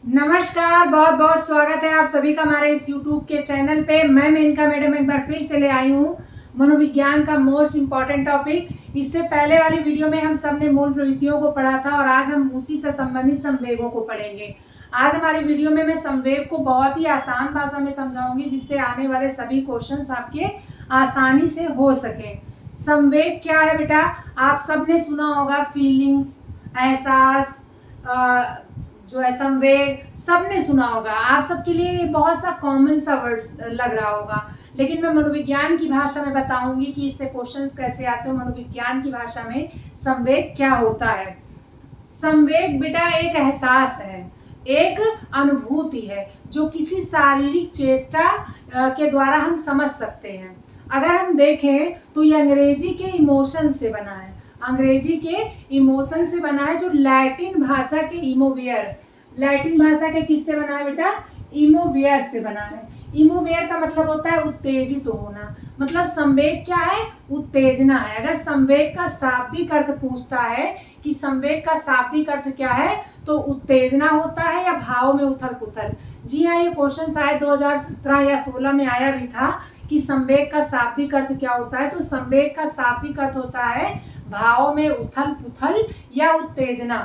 नमस्कार, बहुत बहुत स्वागत है आप सभी का हमारे इस YouTube के चैनल पे। मैं मेनका मैडम एक बार फिर से ले आई हूँ मनोविज्ञान का मोस्ट इम्पॉर्टेंट टॉपिक। इससे पहले वाली वीडियो में हम सब ने मूल प्रवृत्तियों को पढ़ा था और आज हम उसी से संबंधित संवेगों को पढ़ेंगे। आज हमारी वीडियो में मैं संवेग को बहुत ही आसान भाषा में समझाऊंगी जिससे आने वाले सभी क्वेश्चंस आपके आसानी से हो सके। संवेग क्या है बेटा? आप सबने सुना होगा फीलिंग्स, एहसास, जो है संवेग, सबने सुना होगा। आप सबके लिए बहुत सा कॉमन सा वर्ड्स लग रहा होगा, लेकिन मैं मनोविज्ञान की भाषा में बताऊंगी कि इससे क्वेश्चंस कैसे आते हैं। मनोविज्ञान की भाषा में संवेग क्या होता है। संवेग बेटा एक एहसास है, एक अनुभूति है जो किसी शारीरिक चेष्टा के द्वारा हम समझ सकते हैं। अगर हम देखें तो ये अंग्रेजी के इमोशन से बना है, अंग्रेजी के इमोशन से बना है, जो लैटिन भाषा के इमोवेयर, लैटिन भाषा के किससे बना है बेटा? इमोवेयर से बना है। इमोवेयर का मतलब होता है उत्तेजित होना। मतलब संवेग क्या है? उत्तेजना है। अगर संवेग का शाब्दिक अर्थ पूछता है कि संवेग का शाब्दिक अर्थ क्या है, तो उत्तेजना होता है या भाव में उथल पुथल। जी हाँ, ये क्वेश्चन शायद 2017 या 16 में आया भी था कि संवेग का शाब्दिक अर्थ क्या होता है। तो संवेग का शाब्दिक अर्थ होता है भाव में उथल पुथल या उत्तेजना।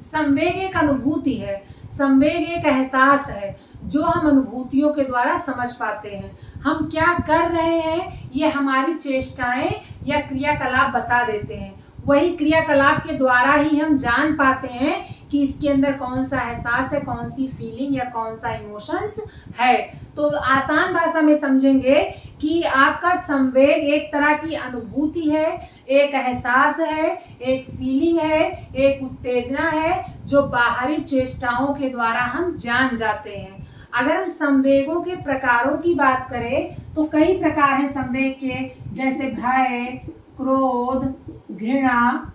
संवेग एक अनुभूति है, संवेग एक एहसास है जो हम अनुभूतियों के द्वारा समझ पाते हैं। हम क्या कर रहे हैं ये हमारी चेष्टाएं या क्रियाकलाप बता देते हैं। वही क्रियाकलाप के द्वारा ही हम जान पाते हैं कि इसके अंदर कौन सा एहसास है, कौन सी फीलिंग या कौन सा इमोशंस है। तो आसान भाषा में समझेंगे कि आपका संवेग एक तरह की अनुभूति है, एक एहसास है, एक फीलिंग है, एक उत्तेजना है जो बाहरी चेष्टाओं के द्वारा हम जान जाते हैं। अगर हम संवेगों के प्रकारों की बात करें तो कई प्रकार हैं संवेग के, जैसे भय, क्रोध, घृणा,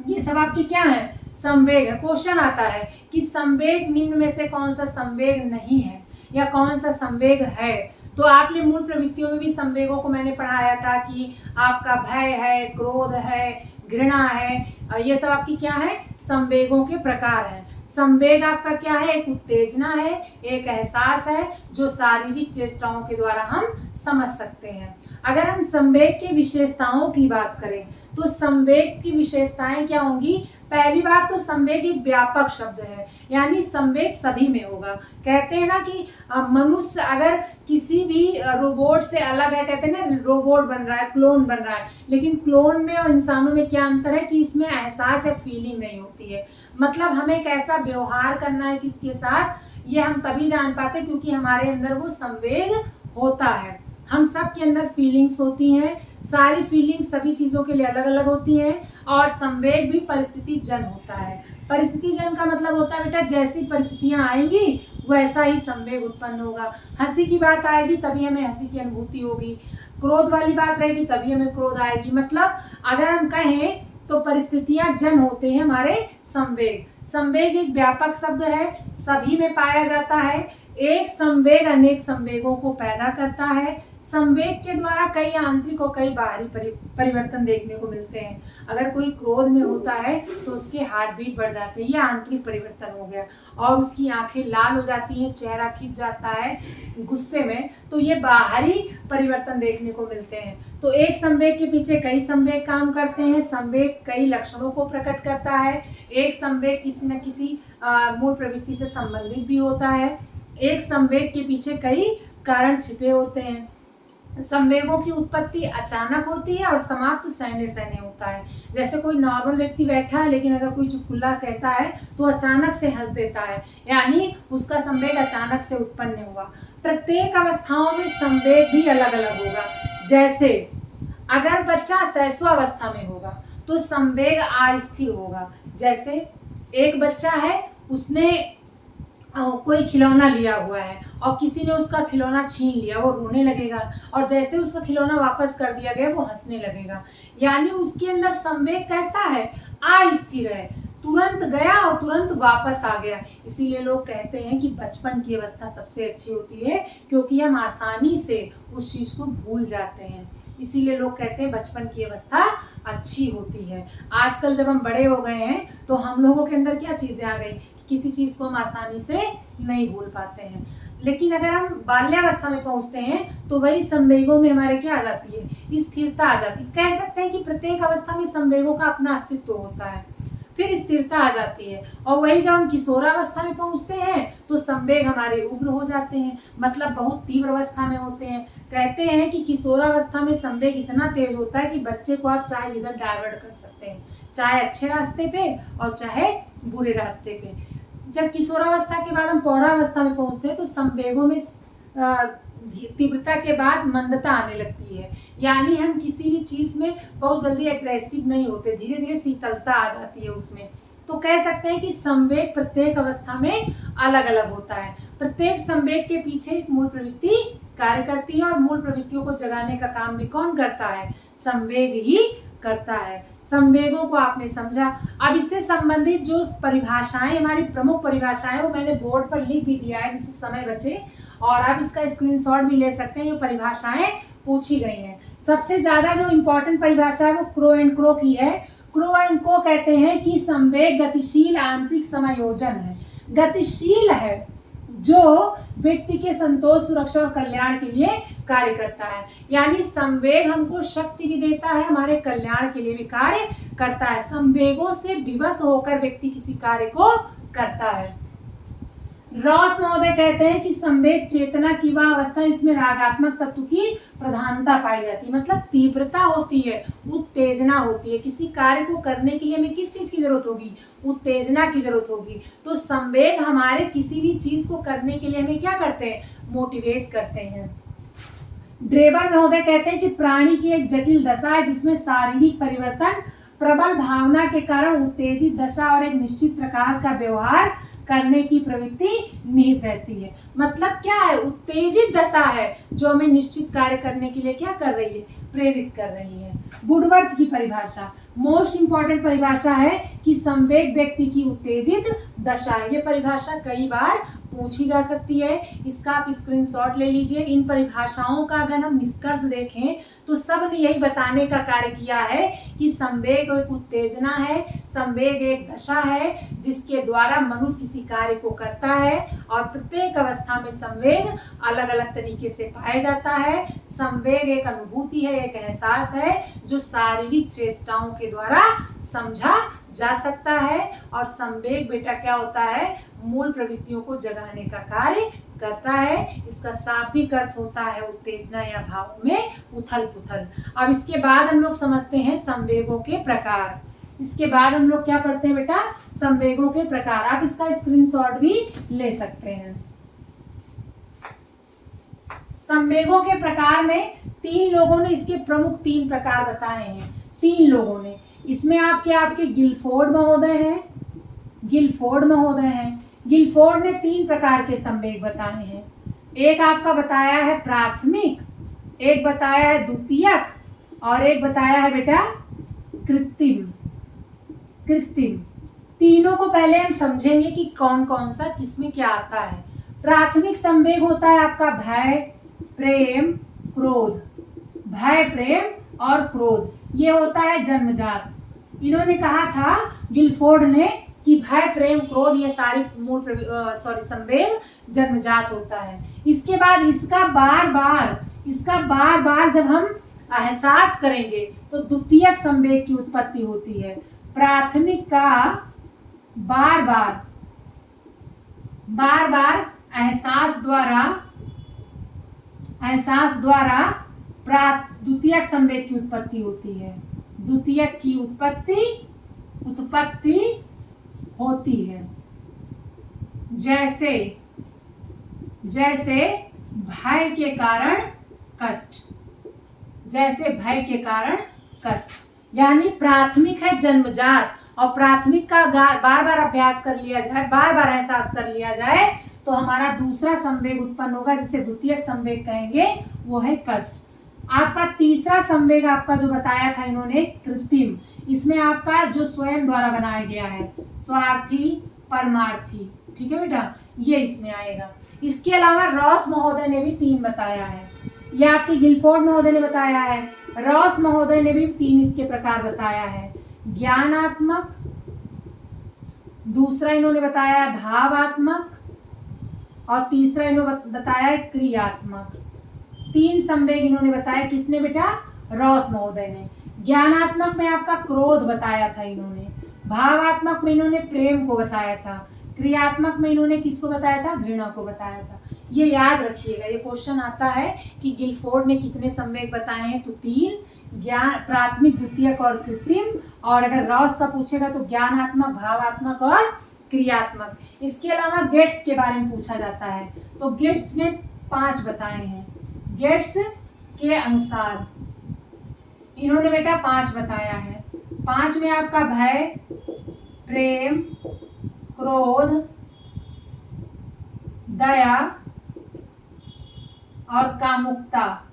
ये सब आपके क्या है? संवेग है। क्वेश्चन आता है कि संवेग निम्न में से कौन सा संवेग नहीं है या कौन सा संवेग है। तो आपने मूल प्रवृत्तियों में भी संवेगों को मैंने पढ़ाया था कि आपका भय है, क्रोध है, घृणा है, ये सब आपकी क्या है? संवेगों के प्रकार हैं। संवेग आपका क्या है? एक उत्तेजना है, एक एहसास है जो शारीरिक चेष्टाओं के द्वारा हम समझ सकते हैं। अगर हम संवेग के विशेषताओं की बात करें तो संवेग की विशेषताएं क्या होंगी? पहली बात तो संवेग एक व्यापक शब्द है, यानी संवेग सभी में होगा। कहते हैं ना कि मनुष्य अगर किसी भी रोबोट से अलग है, कहते हैं ना रोबोट बन रहा है, क्लोन बन रहा है, लेकिन क्लोन में और इंसानों में क्या अंतर है कि इसमें एहसास या फीलिंग नहीं होती है। मतलब हमें कैसा व्यवहार करना है किसके साथ, ये हम तभी जान पाते क्योंकि हमारे अंदर वो संवेग होता है। हम सब के अंदर फीलिंग्स होती हैं, सारी फीलिंग्स सभी चीज़ों के लिए अलग अलग होती हैं। और संवेग भी परिस्थिति जन होता है। परिस्थिति जन का मतलब होता है बेटा जैसी परिस्थितियां आएंगी वैसा ही संवेग उत्पन्न होगा। हंसी की बात आएगी तभी हमें हंसी की अनुभूति होगी, क्रोध वाली बात रहेगी तभी हमें क्रोध आएगी। मतलब अगर हम कहें तो परिस्थितियां जन होते हैं हमारे संवेग। संवेग एक व्यापक शब्द है, सभी में पाया जाता है। एक संवेग अनेक संवेगों को पैदा करता है। संवेग के द्वारा कई आंतरिक और कई बाहरी परिवर्तन देखने को मिलते हैं। अगर कोई क्रोध में होता है तो उसके हार्ट बीट बढ़ जाते हैं, ये आंतरिक परिवर्तन हो गया। और उसकी आंखें लाल हो जाती हैं, चेहरा खिंच जाता है गुस्से में, तो ये बाहरी परिवर्तन देखने को मिलते हैं। तो एक संवेग के पीछे कई संवेग काम करते हैं। संवेग कई लक्षणों को प्रकट करता है। एक संवेग किसी न किसी मूल प्रवृत्ति से संबंधित भी होता है। एक संवेग के पीछे कई कारण छिपे होते हैं। संवेगों की उत्पत्ति अचानक होती है और समाप्त सहने सहने होता है। जैसे कोई नॉर्मल व्यक्ति बैठा है लेकिन अगर कोई चुटकुला कहता है तो अचानक से हंस देता है, यानी उसका संवेग अचानक से उत्पन्न हुआ। प्रत्येक अवस्थाओं में संवेग भी अलग अलग होगा। जैसे अगर बच्चा शैशवावस्था में होगा तो संवेग अस्थिर होगा। जैसे एक बच्चा है, उसने कोई खिलौना लिया हुआ है और किसी ने उसका खिलौना छीन लिया, वो रोने लगेगा, और जैसे उसका खिलौना वापस कर दिया गया वो हंसने लगेगा। यानी उसके अंदर संवेग कैसा है? अस्थिर है, तुरंत गया और तुरंत वापस आ गया। इसीलिए लोग कहते हैं कि बचपन की अवस्था सबसे अच्छी होती है क्योंकि हम आसानी से उस चीज को भूल जाते हैं। इसीलिए लोग कहते हैं बचपन की अवस्था अच्छी होती है। आजकल जब हम बड़े हो गए हैं तो हम लोगों के अंदर क्या चीजें आ गई, किसी चीज को हम आसानी से नहीं भूल पाते हैं। लेकिन अगर हम बाल्यावस्था में पहुंचते हैं तो वही संवेगों में हमारे क्या आ जाती है, स्थिरता आ जाती है। कह सकते हैं कि प्रत्येक अवस्था में संवेगों का अपना अस्तित्व होता है, फिर स्थिरता आ जाती है। और वही जब हम किशोरावस्था में पहुंचते हैं तो संवेग हमारे उग्र हो जाते हैं, मतलब बहुत तीव्र अवस्था में होते हैं। कहते हैं कि किशोरावस्था में संवेग इतना तेज होता है कि बच्चे को आप चाहे जिधर डाइवर्ट कर सकते हैं, चाहे अच्छे रास्ते पे और चाहे बुरे रास्ते पे। जब किशोरावस्था के बाद हम प्रौढ़ावस्था में पहुंचते हैं तो संवेगों में तीव्रता के बाद मंदता आने लगती है, यानी हम किसी भी चीज में बहुत जल्दी एग्रेसिव नहीं होते, धीरे धीरे शीतलता आ जाती है उसमें। तो कह सकते हैं कि संवेग प्रत्येक अवस्था में अलग अलग होता है। प्रत्येक संवेग के पीछे एक मूल प्रवृत्ति कार्य करती है और मूल प्रवृत्तियों को जगाने का काम भी कौन करता है, संवेग ही करता है। संवेगों को आपने समझा। अब इससे संबंधित जो परिभाषाएं, हमारी प्रमुख परिभाषाएं, वो मैंने बोर्ड पर लिख भी दिया है जिससे समय बचे, और आप इसका स्क्रीनशॉट भी ले सकते हैं। जो परिभाषाएं पूछी गई हैं, सबसे ज्यादा जो इम्पोर्टेंट परिभाषा है वो क्रो एंड क्रो की है। क्रो एंड क्रो कहते हैं कि संवेग गतिशील आंतरिक समायोजन है, गतिशील है, जो व्यक्ति के संतोष, सुरक्षा और कल्याण के लिए कार्य करता है। यानी संवेग हमको शक्ति भी देता है, हमारे कल्याण के लिए भी कार्य करता है। संवेगों से विवश होकर व्यक्ति किसी कार्य को करता है। रॉस महोदय कहते हैं कि संवेग चेतना की वह अवस्था इसमें रागात्मक तत्व की प्रधानता पाई जाती है, मतलब तीव्रता होती है, उत्तेजना होती है। किसी कार्य को करने के लिए हमें किस चीज की जरूरत होगी, उत्तेजना की जरूरत होगी। तो संवेग हमारे किसी भी चीज को करने के लिए हमें क्या करते हैं, मोटिवेट करते हैं। ड्रेबर महोदय कहते हैं कि प्राणी की एक जटिल दशा है जिसमें शारीरिक परिवर्तन प्रबल भावना के कारण उत्तेजित दशा और एक निश्चित प्रकार का व्यवहार करने की प्रवृत्ति निहित रहती है। मतलब क्या है, उत्तेजित दशा है जो हमें निश्चित कार्य करने के लिए क्या कर रही है, प्रेरित कर रही है। वुडवर्थ की परिभाषा, मोस्ट इंपॉर्टेंट परिभाषा है कि संवेग व्यक्ति की उत्तेजित दशा है। ये परिभाषा कई बार पूछी जा सकती है, इसका आप स्क्रीनशॉट ले लीजिए। इन परिभाषाओं का अगर हम निष्कर्ष देखें तो सब ने यही बताने का कार्य किया है कि संवेग एक उत्तेजना है, संवेग एक दशा है जिसके द्वारा मनुष्य किसी कार्य को करता है, और प्रत्येक अवस्था में संवेग अलग अलग तरीके से पाया जाता है। संवेग एक अनुभूति है, एक एहसास है जो शारीरिक चेष्टाओं के द्वारा समझा जा सकता है। और संवेग बेटा क्या होता है, मूल प्रवृत्तियों को जगाने का कार्य करता है। इसका शाब्दिक अर्थ होता है उत्तेजना या भाव में उथल पुथल। अब इसके बाद हम लोग समझते हैं संवेगों के प्रकार। इसके बाद हम लोग क्या पढ़ते हैं बेटा, संवेगों के प्रकार। आप इसका स्क्रीनशॉट भी ले सकते हैं। संवेगों के प्रकार में तीन लोगों ने इसके प्रमुख तीन प्रकार बताए हैं, तीन लोगों ने। इसमें आपके गिलफोर्ड महोदय हैं, गिलफोर्ड महोदय हैं। गिलफोर्ड ने तीन प्रकार के संवेग बताए हैं। एक आपका बताया है प्राथमिक, एक बताया है द्वितीयक, और एक बताया है बेटा कृत्रिम। कृत्रिम तीनों को पहले हम समझेंगे कि कौन कौन सा किसमें क्या आता है। प्राथमिक संवेग होता है आपका भय, प्रेम, क्रोध। भय, प्रेम और क्रोध ये होता है जन्मजात। इन्होंने कहा था गिलफोर्ड ने कि भय, प्रेम, क्रोध ये सारी संवेग जन्मजात होता है। इसके बाद इसका बार बार जब हम एहसास करेंगे तो द्वितीयक संवेग की उत्पत्ति होती है। प्राथमिक का बार बार एहसास द्वारा द्वितीयक संवेग की उत्पत्ति होती है। द्वितीयक की उत्पत्ति होती है। जैसे भय के कारण कष्ट, यानी प्राथमिक है जन्मजात, और प्राथमिक का बार बार अभ्यास कर लिया जाए, बार बार एहसास कर लिया जाए तो हमारा दूसरा संवेग उत्पन्न होगा जिसे द्वितीयक संवेग कहेंगे, वो है कष्ट। आपका तीसरा संवेग आपका जो बताया था इन्होंने कृत्रिम, इसमें आपका जो स्वयं द्वारा बनाया गया है, स्वार्थी, परमार्थी। ठीक है बेटा, ये इसमें आएगा। इसके अलावा रॉस महोदय ने भी तीन बताया है, ये आपके गिलफोर्ड महोदय ने बताया है, रॉस महोदय ने भी तीन इसके प्रकार बताया है। ज्ञानात्मक, दूसरा इन्होंने बताया है भावात्मक, और तीसरा इन्होंने बताया है क्रियात्मक। 3 संवेग इन्होंने बताया। किसने बेटा? रॉस महोदय ने। ज्ञानात्मक में आपका क्रोध बताया था इन्होंने, भावात्मक में इन्होंने प्रेम को बताया था, क्रियात्मक में इन्होंने किसको बताया था? घृणा को बताया था। ये याद रखिएगा, ये क्वेश्चन आता है कि गिलफोर्ड ने कितने संवेग बताए हैं, तो 3, ज्ञान, प्राथमिक, द्वितीयक और कृत्रिम। और अगर रॉस का पूछेगा तो ज्ञानात्मक, भावात्मक और क्रियात्मक। इसके अलावा गेट्स के बारे में पूछा जाता है, तो गेट्स ने 5 बताए हैं। गेट्स के अनुसार इन्होंने बेटा 5 बताया है। 5 में आपका भय, प्रेम, क्रोध, दया और कामुकता,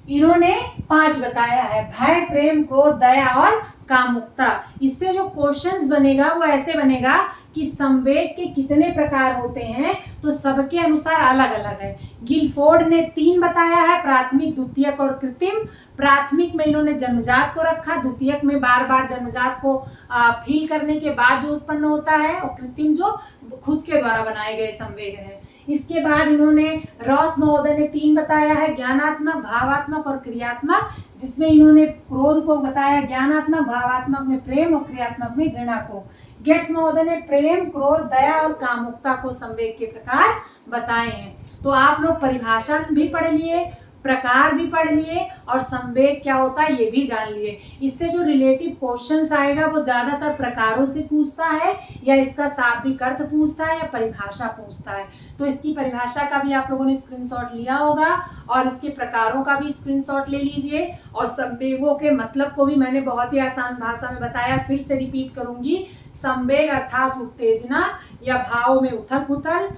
इन्होंने 5 बताया है। भय, प्रेम, क्रोध, दया और कामुकता। इससे जो क्वेश्चंस बनेगा वो ऐसे बनेगा कि संवेग के कितने प्रकार होते हैं, तो सबके अनुसार अलग अलग है। गिलफोर्ड ने 3 बताया है, प्राथमिक, द्वितीयक और कृत्रिम। प्राथमिक में इन्होंने जन्मजात को रखा, द्वितीयक में बार बार जन्मजात को फील करने के बाद जो उत्पन्न होता है, और कृत्रिम जो खुद के द्वारा बनाए गए संवेग है। इसके बाद इन्होंने रॉस महोदय ने 3 बताया है, ज्ञानात्मक, भावात्मक और क्रियात्मक, जिसमें इन्होंने क्रोध को बताया ज्ञानात्मक, भावात्मक में प्रेम और क्रियात्मक में घृणा को। गेट्स महोदय ने प्रेम, क्रोध, दया और कामुकता को संवेग के प्रकार बताए हैं। तो आप लोग परिभाषा भी पढ़ लिए, प्रकार भी पढ़ लिए, और संवेग क्या होता है ये भी जान लिए। इससे जो रिलेटिव क्वेश्चंस आएगा वो ज्यादातर प्रकारों से पूछता है, या इसका शाब्दिक अर्थ पूछता है, या परिभाषा पूछता है। तो इसकी परिभाषा का भी आप लोगों ने स्क्रीनशॉट लिया होगा, और इसके प्रकारों का भी स्क्रीनशॉट ले लीजिए। और संवेगों के मतलब को भी मैंने बहुत ही आसान भाषा में बताया, फिर से रिपीट करूंगी। संवेग अर्थात उत्तेजना या भाव में उथल पुथल,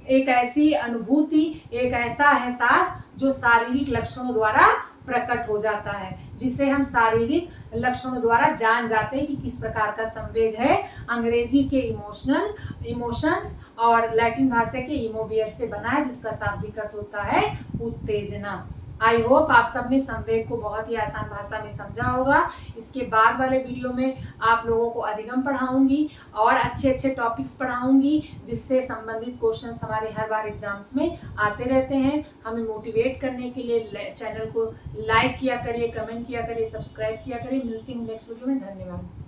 एक ऐसी अनुभूति, एक ऐसा एहसास जो शारीरिक लक्षणों द्वारा प्रकट हो जाता है, जिसे हम शारीरिक लक्षणों द्वारा जान जाते हैं कि किस प्रकार का संवेग है। अंग्रेजी के इमोशंस और लैटिन भाषा के इमोवियर से बना है, जिसका शाब्दिक अर्थ होता है उत्तेजना। आई होप आप सबने संवेग को बहुत ही आसान भाषा में समझा होगा। इसके बाद वाले वीडियो में आप लोगों को अधिगम पढ़ाऊंगी और अच्छे अच्छे टॉपिक्स पढ़ाऊंगी, जिससे संबंधित क्वेश्चंस हमारे हर बार एग्जाम्स में आते रहते हैं। हमें मोटिवेट करने के लिए चैनल को लाइक किया करिए, कमेंट किया करिए, सब्सक्राइब किया करिए। मिलती हूँ नेक्स्ट वीडियो में। धन्यवाद।